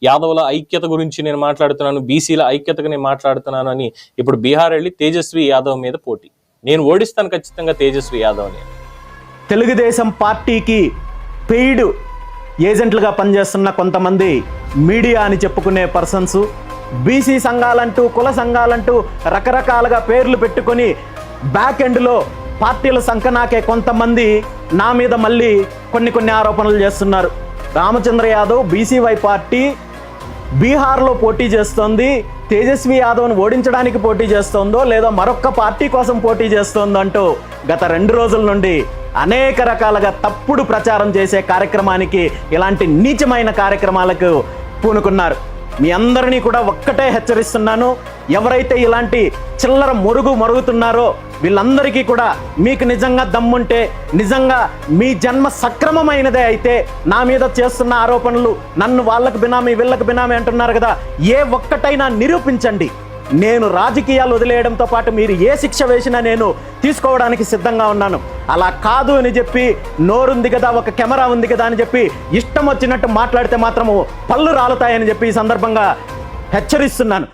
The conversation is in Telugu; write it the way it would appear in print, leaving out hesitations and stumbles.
యాదవుల ఐక్యత గురించి నేను మాట్లాడుతున్నాను, బీసీల ఐక్యతగా నేను మాట్లాడుతున్నాను అని ఇప్పుడు బీహార్ వెళ్ళి తేజస్వి యాదవ్ మీద పోటీ. నేను ఓడిస్తాను ఖచ్చితంగా తేజస్వి యాదవ్ని. తెలుగుదేశం పార్టీకి పెయిడ్ ఏజెంట్లుగా పనిచేస్తున్న కొంతమంది మీడియా అని చెప్పుకునే పర్సన్స్, బీసీ సంఘాలంటూ కుల సంఘాలంటూ రకరకాలుగా పేర్లు పెట్టుకొని బ్యాక్ ఎండ్లో పార్టీల సంకనాకే కొంతమంది నా మీద మళ్ళీ కొన్ని ఆరోపణలు చేస్తున్నారు. రామచంద్ర యాదవ్ బీసీవై పార్టీ బీహార్లో పోటీ చేస్తోంది, తేజస్వి యాదవ్ను ఓడించడానికి పోటీ చేస్తోందో లేదా మరొక్క పార్టీ కోసం పోటీ చేస్తోందంటూ గత 2 రోజుల నుండి అనేక రకాలుగా తప్పుడు ప్రచారం చేసే కార్యక్రమానికి, ఇలాంటి నీచమైన కార్యక్రమాలకు పూనుకున్నారు. మీ అందరినీ కూడా ఒక్కటే హెచ్చరిస్తున్నాను, ఎవరైతే ఇలాంటి చిల్లర మరుగుతున్నారో వీళ్ళందరికీ కూడా మీకు నిజంగా దమ్ముంటే, నిజంగా మీ జన్మ సక్రమమైనదే అయితే నా మీద చేస్తున్న ఆరోపణలు, నన్ను వాళ్ళకు బినామీ వీళ్ళకు బినామీ అంటున్నారు కదా, ఏ ఒక్కటైనా నిరూపించండి. నేను రాజకీయాలు వదిలేయడంతో పాటు మీరు ఏ శిక్ష వేసినా నేను తీసుకోవడానికి సిద్ధంగా ఉన్నాను. అలా కాదు అని చెప్పి నోరుంది కదా, ఒక కెమెరా ఉంది కదా అని చెప్పి ఇష్టం వచ్చినట్టు మాట్లాడితే మాత్రము పళ్ళు రాలుతాయని చెప్పి ఈ సందర్భంగా హెచ్చరిస్తున్నాను.